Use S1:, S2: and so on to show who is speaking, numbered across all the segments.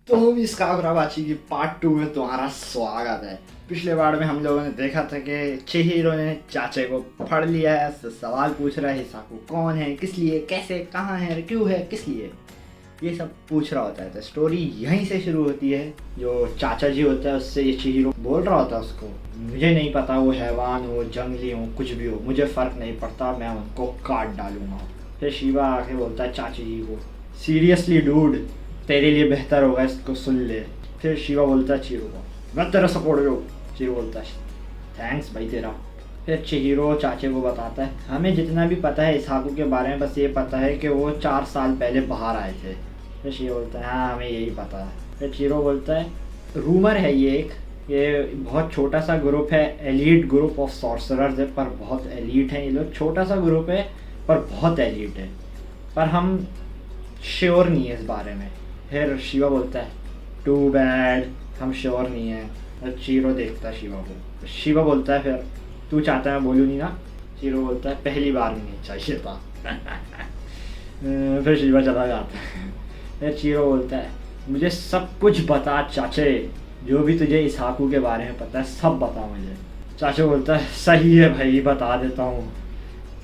S1: तो हम इस कागराबाची की पार्ट 2 में तुम्हारा स्वागत है। पिछले बार में हम लोगों ने देखा था कि चिहिरो ने चाचे को पढ़ लिया है, उससे सवाल पूछ रहा है हिसाकू कौन है, किस लिए, कैसे, कहाँ है, क्यों है, किस लिए, ये सब पूछ रहा होता है। तो स्टोरी यहीं से शुरू होती है। जो चाचा जी होता है उससे ये चिहिरो बोल रहा होता है उसको, मुझे नहीं पता वो हैवान हो, जंगली हो, कुछ भी हो, मुझे फ़र्क नहीं पड़ता, मैं उनको काट डालूंगा। फिर शिवा आके बोलता है चाची जी को, सीरियसली डूड, तेरे लिए बेहतर होगा इसको सुन ले। फिर शिवा बोलता है चिहिरो को, मैं तेरा सपोर्ट हो। चिहिरो बोलता है थैंक्स भाई तेरा। फिर चिहिरो चाचे को बताता है हमें जितना भी पता है हिसाकू के बारे में बस ये पता है कि वो 4 साल पहले बाहर आए थे। फिर चिहिरो बोलता है हाँ हमें यही पता है। फिर चिहिरो बोलता है रूमर है ये बहुत छोटा सा ग्रुप है, एलीट ग्रुप ऑफ सॉर्सरर्स है, पर बहुत एलीट है ये लोग, छोटा सा ग्रुप है पर बहुत एलीट है, पर हम श्योर नहीं है इस बारे में। फिर शिवा बोलता है टू बैड, हम श्योर नहीं है। और चिहिरो देखता है शिवा को। शिवा बोलता है फिर तू चाहता है मैं बोलूँ नहीं ना। चिहिरो बोलता है पहली बार में नहीं चाहिए था। फिर शिवा चला जाता है। फिर चिहिरो बोलता है मुझे सब कुछ बता चाचे, जो भी तुझे हिसाकू के बारे में पता है सब बता मुझे। चाचा बोलता है सही है भाई बता देता हूँ,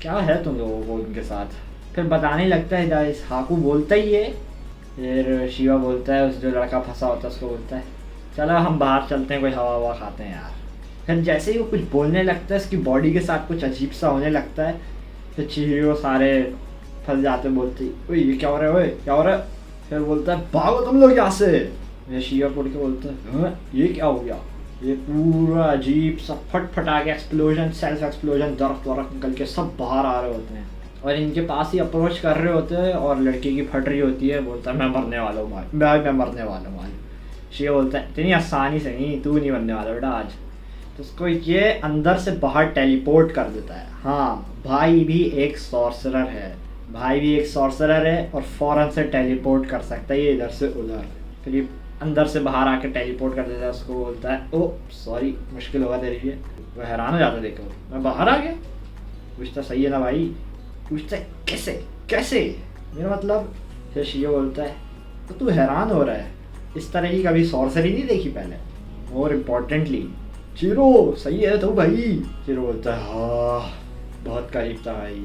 S1: क्या है तुम लोगों को उनके साथ। फिर बताने लगता है हिसाकू बोलता ही है। फिर शिवा बोलता है उस जो लड़का फंसा होता है उसको बोलता है चलो हम बाहर चलते हैं, कोई हवा हवा खाते हैं यार। फिर जैसे ही वो कुछ बोलने लगता है उसकी बॉडी के साथ कुछ अजीब सा होने लगता है। फिर चिहिरो सारे फंस जाते, बोलते ओए ये क्या हो रहा है, ओए क्या हो रहा है। फिर बोलता है भागो तुम लोग यहाँ से। फिर शिवा उड़ के बोलता है हाँ ये क्या हो गया। ये पूरा अजीब सा फटफटा के एक्सप्लोजन, सेल्फ एक्सप्लोजन, दरख्त वरख्त निकल के सब बाहर आ रहे होते हैं और इनके पास ही अप्रोच कर रहे होते हैं। और लड़की की फट रही होती है, बोलता है मैं मरने वाला हूँ भाई, मैं मरने वाला हूँ भाई। शिवा बोलता है इतनी आसानी से नहीं, तू नहीं मरने वाला बेटा आज। तो उसको ये अंदर से बाहर टेलीपोर्ट कर देता है। हाँ भाई भी एक सॉर्सरर है, भाई भी एक सॉर्सरर है और फ़ौरन से टेलीपोर्ट कर सकता है ये इधर से उधर। फिर ये अंदर से बाहर आके टेलीपोर्ट कर देता है। उसको बोलता है ओ सॉरी मुश्किल होगा तेरे लिए। वो हैरान हो जाता है देखो मैं बाहर आ गया। पूछता सही है ना भाई, पूछता है कैसे कैसे, मेरा मतलब। फिर शिवा बोलता है तो तू हैरान हो रहा है, इस तरह की कभी सॉर्सरी नहीं देखी पहले। मोर इम्पोर्टेंटली चिहिरो सही है तो भाई। चिहिरो बोलता है हाँ बहुत करीब था भाई।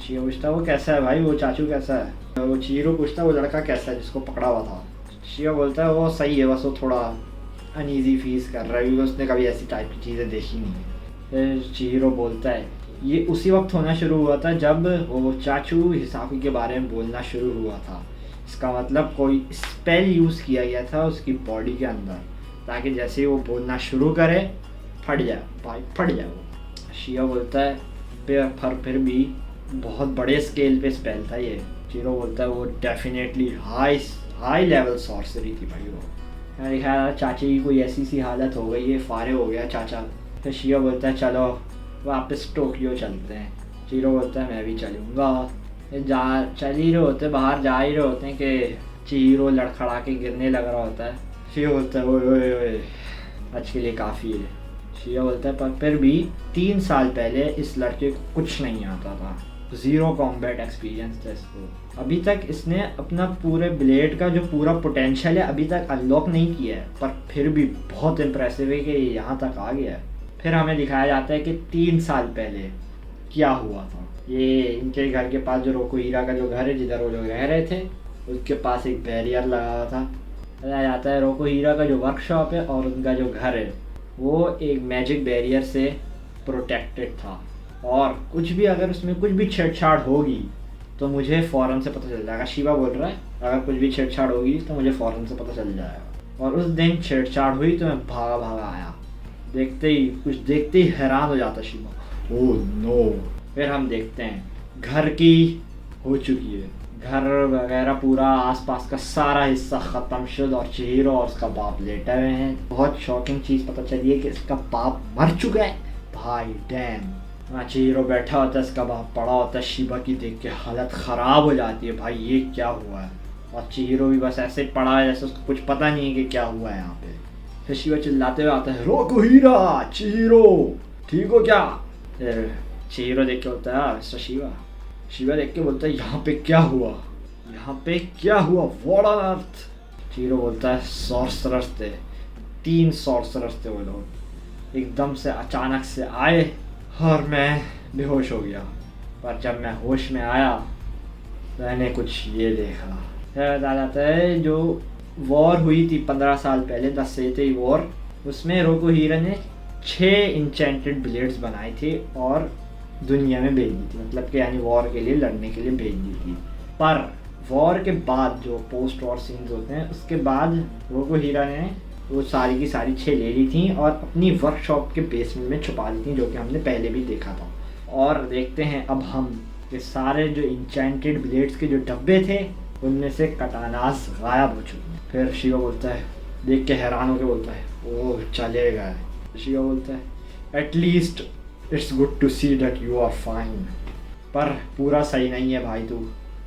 S1: शिवा पूछता है वो कैसा है भाई, वो चाचू कैसा है। वो चिहिरो पूछता है वो लड़का कैसा है जिसको पकड़ा हुआ था। शिवा बोलता है वो सही है, बस वो थोड़ा अनईजी फीस कर रहा है क्योंकि उसने कभी ऐसी टाइप की चीज़ें देखी नहीं है। फिर चिहिरो बोलता है ये उसी वक्त होना शुरू हुआ था जब वो चाचू हिसाकू के बारे में बोलना शुरू हुआ था। इसका मतलब कोई स्पेल यूज़ किया गया था उसकी बॉडी के अंदर ताकि जैसे ही वो बोलना शुरू करे फट जाए भाई, फट जाए वो। शिवा बोलता है फिर भी बहुत बड़े स्केल पे स्पेल था ये। चिहिरो बोलता है वो डेफिनेटली हाई लेवल सॉर्सरी थी भाई वो। मेरे ख्याल चाची की कोई ऐसी सी हालत हो गई है, फारे हो गया चाचा। फिर शिवा बोलता है चलो वापस टोक्यो चलते हैं। चिहिरो बोलता है मैं भी चलूँगा। चल ही रहे होते, बाहर जा ही रहे होते हैं कि चिहिरो लड़खड़ा के गिरने लग रहा होता है। शिवा बोलता है ओए ओए ओए आज के लिए काफ़ी है। शिवा बोलता है पर फिर भी 3 साल पहले इस लड़के को कुछ नहीं आता था, ज़ीरो कॉम्बैट एक्सपीरियंस था इसको। अभी तक इसने अपना पूरे ब्लेड का जो पूरा पोटेंशियल है अभी तक अनलॉक नहीं किया है, पर फिर भी बहुत इम्प्रेसिव है कि ये यहाँ तक आ गया है। फिर हमें दिखाया जाता है कि 3 साल पहले क्या हुआ था। ये इनके घर के पास जो रोकुहीरा का जो घर है जिधर वो लोग रह रहे थे उसके पास एक बैरियर लगा हुआ था। बताया जाता है रोकुहीरा का जो वर्कशॉप है और उनका जो घर है वो एक मैजिक बैरियर से प्रोटेक्टेड था और कुछ भी अगर उसमें कुछ भी छेड़छाड़ होगी तो मुझे फ़ौरन से पता चल जाएगा। शिवा बोल रहा है अगर कुछ भी छेड़छाड़ होगी तो मुझे फ़ौरन से पता चल जाएगा। और उस दिन छेड़छाड़ हुई तो मैं भागा आया, देखते ही हैरान हो जाता शिवा, ओह नो। फिर हम देखते हैं घर की हो चुकी है, घर वगैरह पूरा आसपास का सारा हिस्सा ख़त्म शुद्ध और चिहिरो और उसका बाप लेटे हुए हैं। बहुत शॉकिंग चीज़ पता चली है कि इसका बाप मर चुका है भाई, डैम। चिहिरो बैठा होता है, इसका बाप पड़ा होता है, शिवा की देख के हालत ख़राब हो जाती है भाई ये क्या हुआ है। और चिहिरो भी बस ऐसे पड़ा है जैसे उसको कुछ पता नहीं है कि क्या हुआ है यहाँ पे। फिर शिवा चिल्लाते हुए आता है रोकुहीरा चिहिरो ठीक हो क्या। फिर चिहिरो देख के बोलता है मिस्टर शिवा। शिवा देख के बोलता है यहाँ पे क्या हुआ, यहाँ पे क्या हुआ, व्हाट ऑन अर्थ। शीरो बोलता है सॉर्सरर्स थे, 3 सॉर्सरर्स थे वो लोग, एकदम से अचानक से आए और मैं बेहोश हो गया। पर जब मैं होश में आया मैंने कुछ ये देखा। फिर बताया जाता है जो वॉर हुई थी 15 साल पहले, द सेतई वॉर, उसमें रोकुहीरा ने 6 इंचेंटेड ब्लेड्स बनाई थी और दुनिया में भेज दी थी, मतलब कि यानी वॉर के लिए लड़ने के लिए भेज दी थी। पर वॉर के बाद जो पोस्ट वॉर सीन्स होते हैं उसके बाद रोकुहीरा ने वो सारी की सारी 6 ले ली थी और अपनी वर्कशॉप के बेसमेंट में छुपा ली थी, जो कि हमने पहले भी देखा था। और देखते हैं अब हम कि सारे जो इंचेंटेड ब्लेड्स के जो डब्बे थे उनमें से कटानास गायब हो चुके हैं। फिर शिवा बोलता है, देख के हैरान होकर बोलता है, ओह चलेगा। शिवा बोलता है at least it's good to see that you are fine, पर पूरा सही नहीं है भाई तू,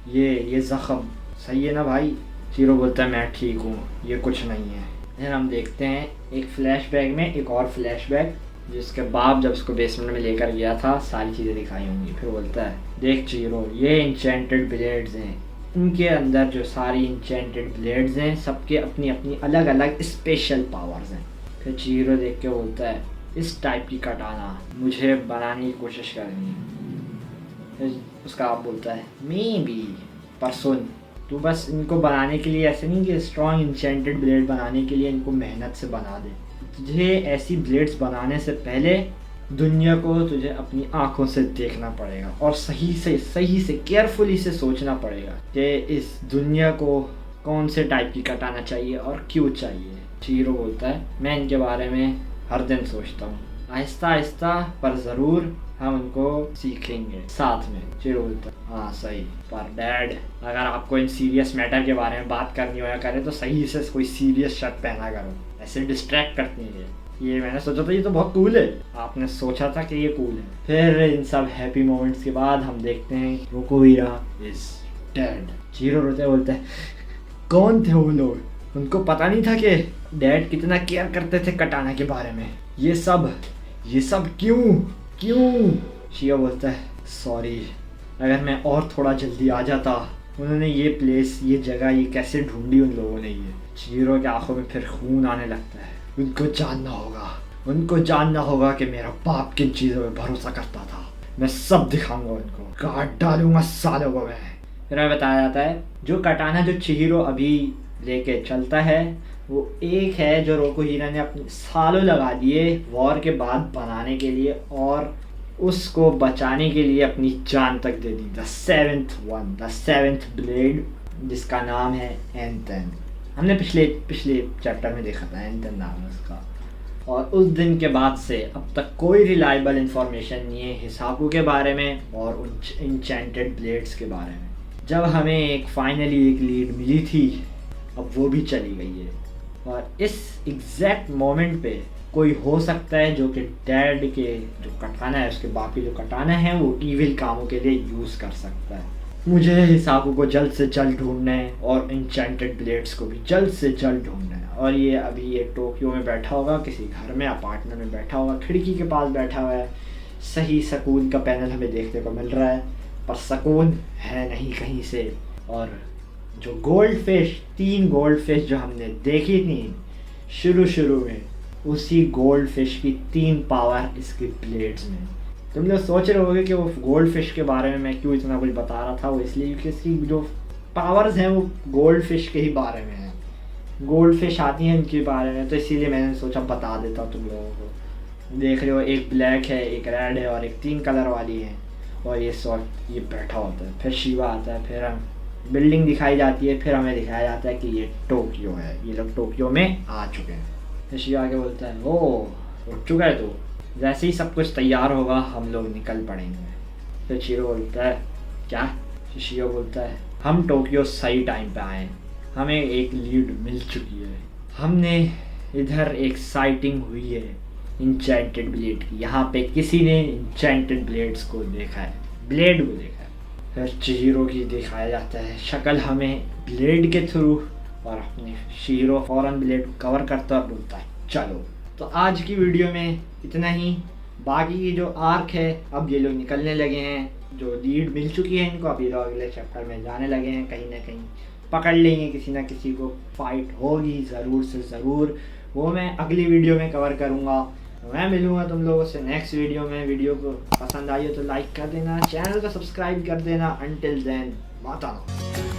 S1: ये ज़ख़म सही है ना भाई? शीरो बोलता है मैं ठीक हूँ, ये कुछ नहीं है। फिर हम देखते हैं एक फ्लैशबैक में एक और फ्लैशबैक, जिसके बाप जब उसको बेसमेंट में लेकर गया था सारी चीज़ें दिखाई होंगी। फिर बोलता है देख चीरो, ये इंचेंटेड ब्लेड्स हैं, इनके अंदर जो सारी इंचेंटेड ब्लेड्स हैं सबके अपनी अपनी अलग अलग स्पेशल पावर्स हैं। फिर चीरो देख के बोलता है इस टाइप की कटाना मुझे बनाने की कोशिश करनी। फिर उसका आप बोलता है मे बी, पर सुन तू बस इनको बनाने के लिए ऐसे नहीं कि स्ट्रॉन्ग इंचेंटेड ब्लेड बनाने के लिए इनको मेहनत से बना दे, तुझे ऐसी ब्लेड्स बनाने से पहले दुनिया को तुझे अपनी आंखों से देखना पड़ेगा और सही से केयरफुली से सोचना पड़ेगा कि इस दुनिया को कौन से टाइप की कटाना चाहिए और क्यों चाहिए। चीरो बोलता है मैं इनके बारे में हर दिन सोचता हूँ, आहिस्ता आहिस्ता पर ज़रूर हम उनको सीखेंगे साथ में। चीरो बोलता है हाँ सही, पर डैड अगर आपको इन सीरियस मैटर के बारे में बात करनी हो या करे तो सही से कोई सीरियस शर्ट पहना करो, ऐसे डिस्ट्रैक्ट करती है। ये मैंने सोचा था ये तो बहुत कूल है, आपने सोचा था कि ये कूल है। फिर इन सब हैप्पी मोमेंट्स के बाद हम देखते हैं रोकुहीरा इज डेड। चीरो रोते बोलता है कौन थे वो लोग, उनको पता नहीं था कि डैड कितना केयर करते थे कटाना के बारे में, ये सब क्यों? शिया बोलता है सॉरी, अगर मैं और थोड़ा जल्दी आ जाता, उन्होंने ये प्लेस, ये जगह, ये कैसे ढूंढी उन लोगों ने ये। चीरो के आंखों में फिर खून आने लगता है। उनको जानना होगा कि मेरा बाप किन चीज़ों में भरोसा करता था, मैं सब दिखाऊंगा उनको, काट डालूंगा सालों को मैं। फिर हमें बताया जाता है जो कटाना जो चिहिरो अभी लेके चलता है वो एक है जो रोकुहीरा ने अपने सालों लगा दिए वॉर के बाद बनाने के लिए और उसको बचाने के लिए अपनी जान तक दे दी। द सेवेंथ ब्लेड, जिसका नाम है एंथन। हमने पिछले चैप्टर में देखा था एंथन नाम है उसका। और उस दिन के बाद से अब तक कोई रिलायबल इंफॉर्मेशन नहीं है हिसाकू के बारे में और उन इंचेंटेड ब्लेड्स के बारे में। जब हमें फाइनली एक लीड मिली थी, अब वो भी चली गई है और इस एग्जैक्ट मोमेंट पे कोई हो सकता है जो कि डैड के जो कटाना है, उसके बाकी जो कटाना है वो इविल कामों के लिए यूज़ कर सकता है। मुझे हिसाकू को जल्द से जल्द ढूंढना है और इंचेंटेड ब्लेड्स को भी जल्द से जल्द ढूंढना है। और ये अभी ये टोक्यो में बैठा होगा, किसी घर में अपार्टमेंट में बैठा होगा, खिड़की के पास बैठा हुआ है। सही सुकून का पैनल हमें देखने को मिल रहा है, पर सुकून है नहीं कहीं से। और जो गोल्ड फिश, 3 गोल्ड फिश जो हमने देखी थी शुरू में, उसी गोल्ड फिश की 3 पावर इसके ब्लेड्स में। तुम लोग सोच रहे होगे कि वो गोल्ड फिश के बारे में मैं क्यों इतना कुछ बता रहा था, वो इसलिए क्योंकि इसकी जो पावर्स हैं वो गोल्ड फिश के ही बारे में है। गोल्ड फिश आती हैं इनके बारे में, तो इसीलिए मैंने सोचा बता देता तुम लोगों को। देख रहे हो एक ब्लैक है, एक रेड है और एक 3 कलर वाली है। और ये बैठा होता है। फिर शिवा आता है, फिर हम बिल्डिंग दिखाई जाती है, फिर हमें दिखाया जाता है कि ये टोक्यो है, ये लोग टोक्यो में आ चुके हैं। फिर शिवा आके बोलता है ओ उठ चुका है तो जैसे ही सब कुछ तैयार होगा हम लोग निकल पड़ेंगे। फिर शिरो बोलता है क्या? शियो बोलता है हम टोक्यो सही टाइम पे आए, हमें एक लीड मिल चुकी है, हमने इधर एक साइटिंग हुई है इंचेंटेड ब्लेड की, यहाँ पे किसी ने इंचेंटेड ब्लेड्स को देखा है, ब्लेड को देखा है। फिर चिहिरो की दिखाया जाता है शक्ल हमें ब्लेड के थ्रू, और अपने चिहिरो फौरन ब्लेड को कवर करता है, बोलता है चलो। तो आज की वीडियो में इतना ही। बाकी की जो आर्क है अब ये लोग निकलने लगे हैं, जो लीड मिल चुकी है इनको, अब ये लोग अगले चैप्टर में जाने लगे हैं कहीं ना कहीं। पकड़ लेंगे किसी ना किसी को, फाइट होगी ज़रूर से ज़रूर, वो मैं अगली वीडियो में कवर करूँगा। मैं मिलूँगा तुम लोगों से नेक्स्ट वीडियो में। वीडियो को पसंद आई हो तो लाइक कर देना, चैनल को सब्सक्राइब कर देना। अंटिल देन, माता।